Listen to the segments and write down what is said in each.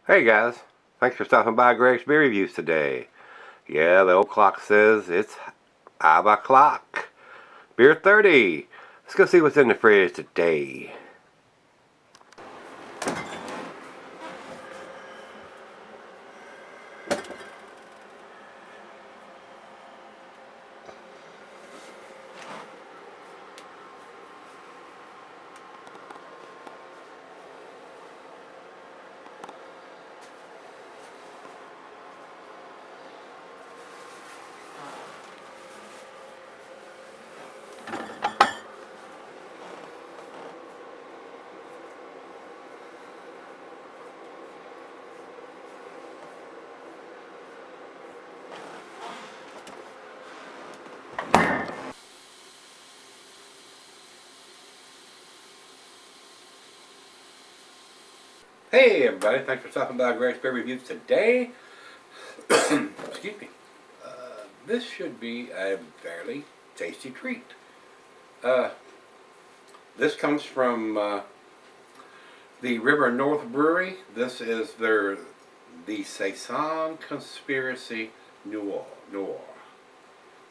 Hey guys, thanks for stopping by Gregsbeerreviews today. Yeah, the old clock says it's 5 o'clock. Beer 30. Let's go see what's in the fridge today. Hey everybody, thanks for stopping by Gregsbeerreviews today. Excuse me. This should be a fairly tasty treat. This comes from the River North Brewery. This is the Saison Conspiracy Noir,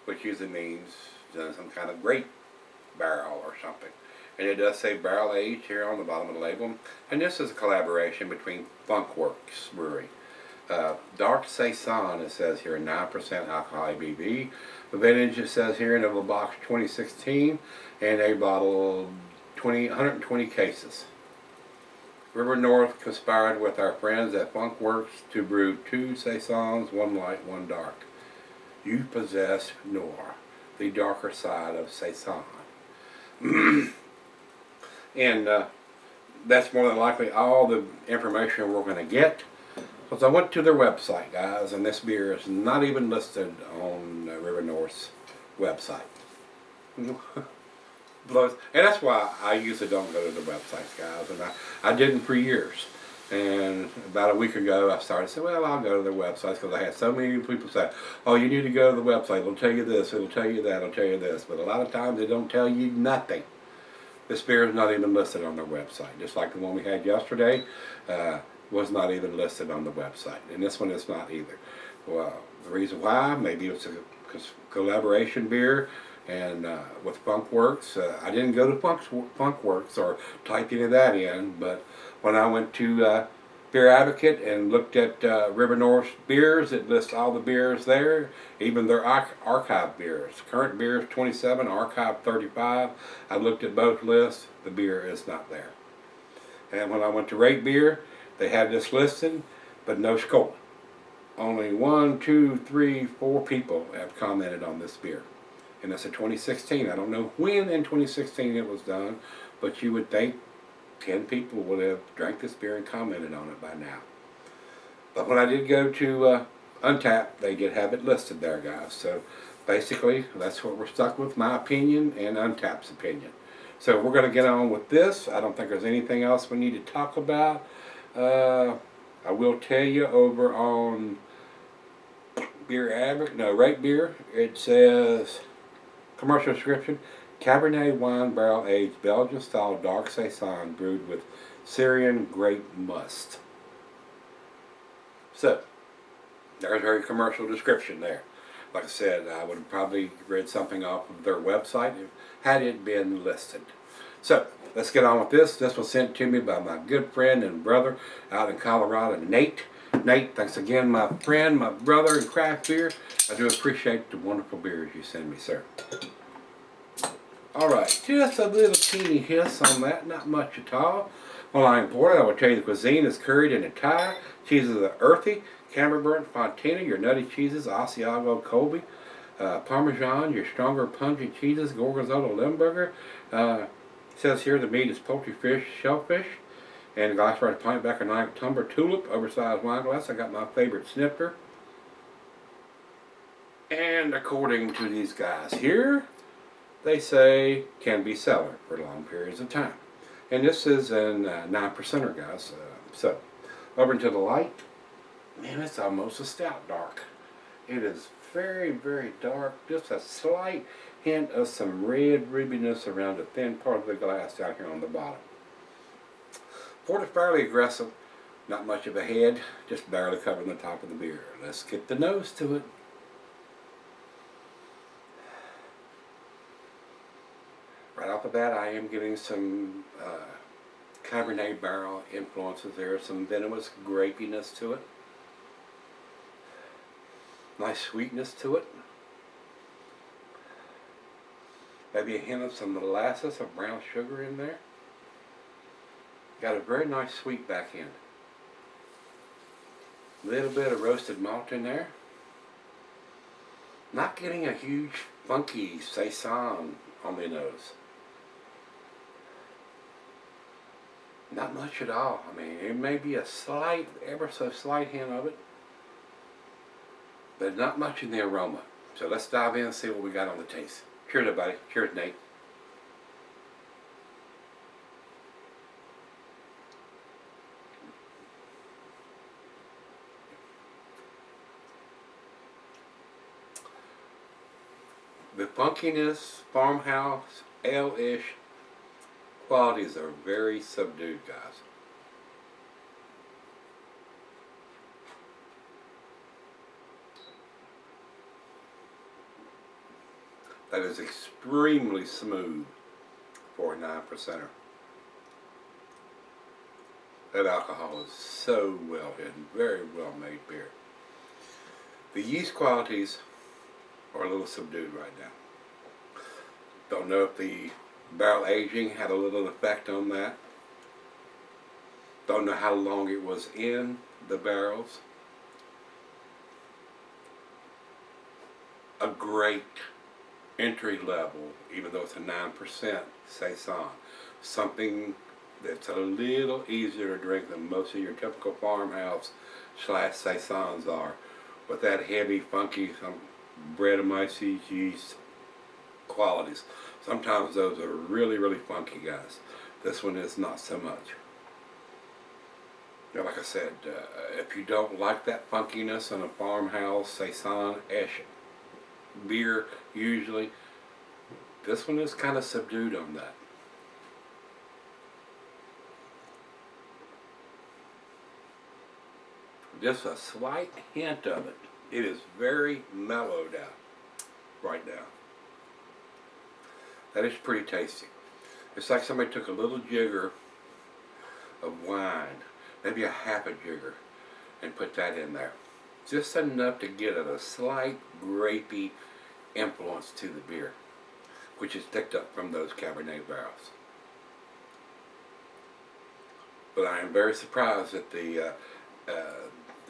which usually means some kind of grape barrel or something. And it does say barrel aged here on the bottom of the label. And this is a collaboration between Funkworks Brewery. Dark Saison, it says here, 9% alcohol ABV. The vintage, it says here, in a box 2016, and a bottle 120 cases. River North conspired with our friends at Funkworks to brew 2 Saisons, 1 light, 1 dark. You possess Noir, the darker side of Saison. And that's more than likely all the information we're going to get. Because I went to their website, guys, and this beer is not even listed on River North's website. And that's why I usually don't go to the websites, guys, and I didn't for years. And about a week ago, I started saying, well, I'll go to their websites, because I had so many people say, oh, you need to go to the website. It'll tell you this, it'll tell you that, it'll tell you this. But a lot of times they don't tell you nothing. This beer is not even listed on their website. Just like the one we had yesterday was not even listed on the website. And this one is not either. Well, the reason why, maybe it's a collaboration beer and with Funkworks. I didn't go to Funkworks or type any of that in, but when I went to Beer Advocate and looked at River North beers, it lists all the beers there, even their archive beers. Current beer is 27, archive 35. I looked at both lists, the beer is not there. And when I went to rate beer, they had this listed, but no score. Only 1, 2, 3, 4 people have commented on this beer. And it's a 2016. I don't know when in 2016 it was done, but you would think 10 people would have drank this beer and commented on it by now. But when I did go to Untappd, they did have it listed there, guys. So basically, that's what we're stuck with, my opinion and Untappd's opinion. So we're going to get on with this. I don't think there's anything else we need to talk about. I will tell you over on Rate Beer, it says, commercial description, Cabernet wine barrel aged Belgian style dark Saison brewed with Syrian grape must. So, there's a very commercial description there. Like I said, I would have probably read something off of their website had it been listed. So, let's get on with this. This was sent to me by my good friend and brother out in Colorado, Nate. Nate, thanks again, my friend, my brother in craft beer. I do appreciate the wonderful beers you send me, sir. Alright, just a little teeny hiss on that, not much at all. While I import it, I will tell you the cuisine is curried in a Thai. Cheeses are earthy, Camembert, Fontina, your nutty cheeses, Asiago, Colby, Parmesan, your stronger pungent cheeses, Gorgonzola, Limburger. It says here the meat is poultry, fish, shellfish, and a glass right pint back, a nice tumbler tulip, oversized wine glass. I got my favorite snifter. And according to these guys here, they say can be cellar for long periods of time. And this is in 9%er, guys. So, over into the light, man, it's almost a stout dark. It is very, very dark. Just a slight hint of some red rubbiness around the thin part of the glass down here on the bottom. Poured it fairly aggressive. Not much of a head, just barely covering the top of the beer. Let's get the nose to it. Right off the bat, I am getting some Cabernet barrel influences there, some venomous grapiness to it. Nice sweetness to it. Maybe a hint of some molasses or brown sugar in there. Got a very nice sweet back end. A little bit of roasted malt in there. Not getting a huge funky saison on the nose. Not much at all. I mean, it may be a slight, ever so slight hint of it, but not much in the aroma. So let's dive in and see what we got on the taste. Cheers, everybody. Cheers, Nate. The funkiness, farmhouse, ale-ish qualities are very subdued, guys. That is extremely smooth for a 9%er. That alcohol is so well hidden, very well made beer. The yeast qualities are a little subdued right now. Don't know if the barrel aging had a little effect on that. Don't know how long it was in the barrels. A great entry level, even though it's a 9% saison. Something that's a little easier to drink than most of your typical farmhouse / saisons are, with that heavy, funky, some Brettanomyces yeast qualities. Sometimes those are really, really funky, guys. This one is not so much. Now, like I said, if you don't like that funkiness in a farmhouse saison-ish beer, usually, this one is kind of subdued on that. Just a slight hint of it. It is very mellowed out right now. That is pretty tasty. It's like somebody took a little jigger of wine, maybe a half a jigger, and put that in there. Just enough to get a slight grapey influence to the beer, which is picked up from those Cabernet barrels. But I am very surprised that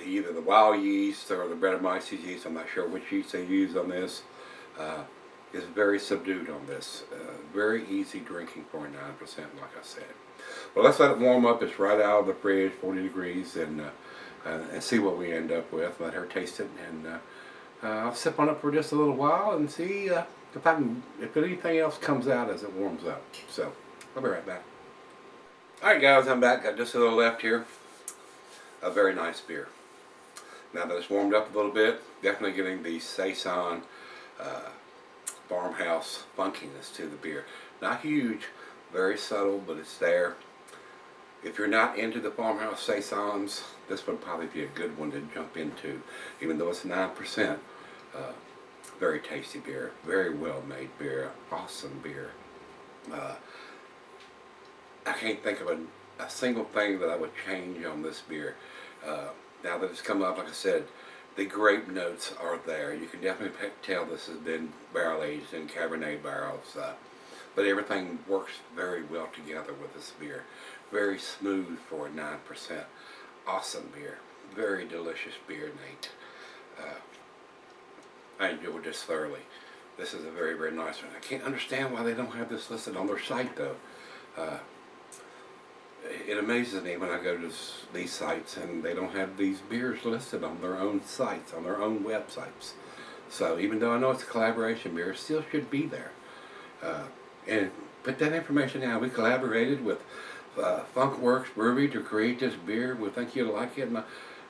either the wild yeast or the Brettanomyces yeast, I'm not sure which yeast they use on this, is very subdued on this. Very easy drinking for a 9%, like I said. Well, let's let it warm up. It's right out of the fridge, 40 degrees, and see what we end up with. Let her taste it, and I'll sip on it for just a little while and see if anything else comes out as it warms up. So, I'll be right back. Alright guys, I'm back. Got just a little left here. A very nice beer. Now that it's warmed up a little bit, definitely getting the saison farmhouse funkiness to the beer. Not huge, very subtle, but it's there. If you're not into the farmhouse saisons, this would probably be a good one to jump into. Even though it's 9%, very tasty beer, very well made beer, awesome beer. I can't think of a single thing that I would change on this beer. Now that it's come up, like I said, the grape notes are there. You can definitely tell this has been barrel aged in Cabernet barrels. But everything works very well together with this beer. Very smooth for a 9%. Awesome beer. Very delicious beer, Nate. I enjoyed this thoroughly. This is a very, very nice one. I can't understand why they don't have this listed on their site, though. It amazes me when I go to these sites and they don't have these beers listed on their own sites, on their own websites. So even though I know it's a collaboration beer, it still should be there. And put that information down. We collaborated with Funkworks Brewery to create this beer. We think you'll like it.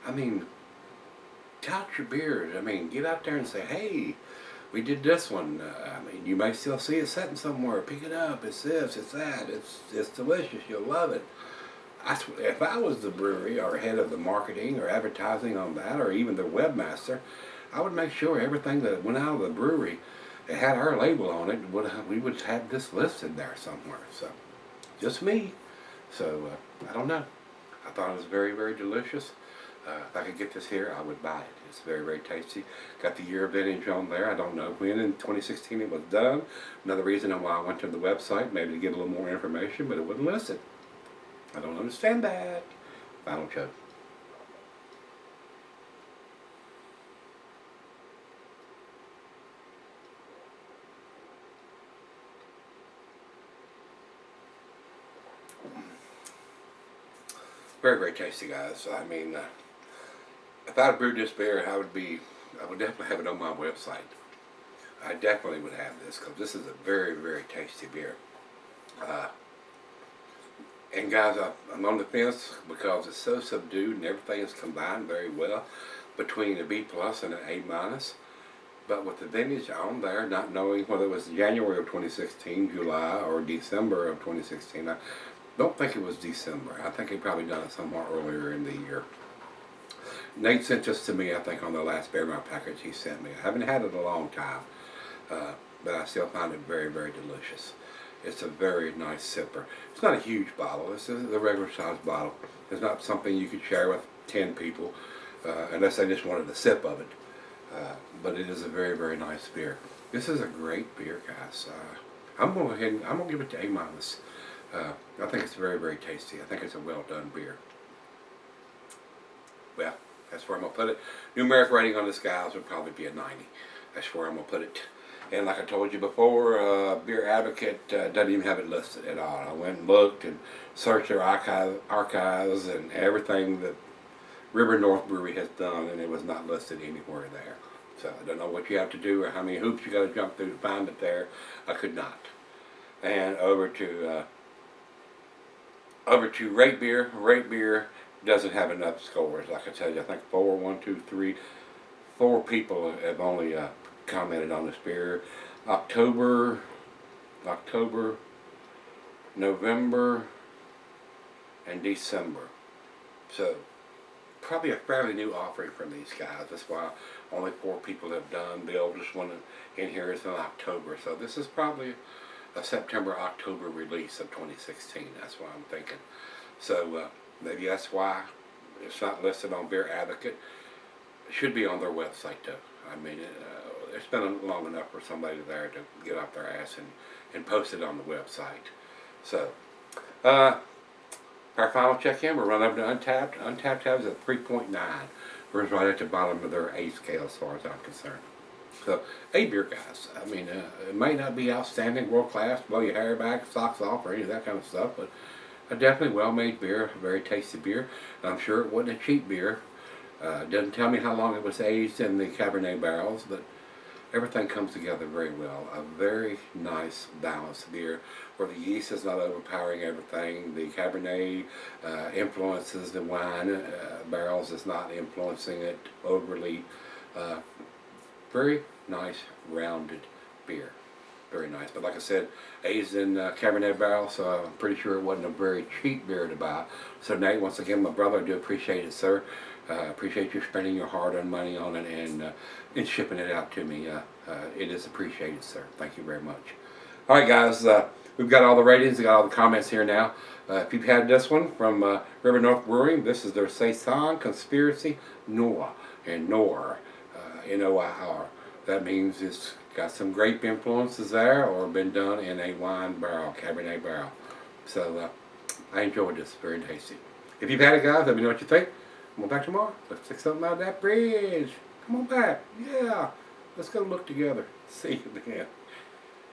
I mean, tout your beers. I mean, get out there and say, hey, we did this one. I mean, you may still see it sitting somewhere. Pick it up. It's this, it's that. It's delicious. You'll love it. If I was the brewery or head of the marketing or advertising on that, or even the webmaster, I would make sure everything that went out of the brewery that had our label on it, we would have this listed there somewhere. So, just me. So, I don't know. I thought it was very, very delicious. If I could get this here, I would buy it. It's very, very tasty. Got the year of vintage on there. I don't know when in 2016 it was done. Another reason why I went to the website, maybe to get a little more information, but it wouldn't list it. I don't understand that. Final chug. Very, very tasty, guys. I mean, if I had brewed this beer, I would definitely have it on my website. I definitely would have this because this is a very, very tasty beer. And guys, I'm on the fence because it's so subdued and everything is combined very well between a B plus and an A minus. But with the vintage on there, not knowing whether it was January of 2016, July, or December of 2016, I don't think it was December. I think he probably done it somewhat earlier in the year. Nate sent this to me, I think, on the last Bear Mouth package he sent me. I haven't had it in a long time, but I still find it very, very delicious. It's a very nice sipper. It's not a huge bottle. This is a regular size bottle. It's not something you could share with 10 people unless they just wanted a sip of it. But it is a very, very nice beer. This is a great beer, guys. I'm going to go ahead and I'm going to give it to A minus. I think it's very, very tasty. I think it's a well done beer. Well, that's where I'm going to put it. Numeric rating on this, guys, would probably be a 90. That's where I'm going to put it. And like I told you before, Beer Advocate doesn't even have it listed at all. I went and looked and searched their archives and everything that River North Brewery has done, and it was not listed anywhere there. So I don't know what you have to do or how many hoops you got to jump through to find it there. I could not. And over to Rate Beer. Rate Beer doesn't have enough scores. Like I tell you, I think 4 people have only commented on this beer. October, November, and December. So probably a fairly new offering from these guys. That's why only 4 people have done. The oldest one in here is in October. So this is probably a September-October release of 2016. That's what I'm thinking. So maybe that's why it's not listed on Beer Advocate. It should be on their website though. I mean, it's been long enough for somebody there to get off their ass and post it on the website. So, our final check-in, we're running up to Untapped. Untapped has a 3.9. We're right at the bottom of their A scale as far as I'm concerned. So, A beer, guys. I mean, it may not be outstanding, world-class, blow your hair back, socks off, or any of that kind of stuff, but a definitely well-made beer, a very tasty beer. I'm sure it wasn't a cheap beer. It doesn't tell me how long it was aged in the Cabernet barrels, but everything comes together very well. A very nice, balanced beer where the yeast is not overpowering everything. The Cabernet influences the wine barrels, is not influencing it overly. Very nice, rounded beer. Very nice. But like I said, aged in Cabernet barrels, so I'm pretty sure it wasn't a very cheap beer to buy. So Nate, once again, my brother, I do appreciate it, sir. Appreciate you spending your hard-earned money on it and shipping it out to me. It is appreciated, sir. Thank you very much. All right, guys. We've got all the ratings. We got all the comments here now. If you've had this one from River North Brewing, this is their Saison Conspiracy Noir. And Noir, N-O-I-R. That means it's got some grape influences there or been done in a wine barrel, Cabernet barrel. So I enjoyed this. Very tasty. If you've had it, guys, let me know what you think. Come on back tomorrow. Let's take something out of that bridge. Come on back. Yeah. Let's go look together. See you then.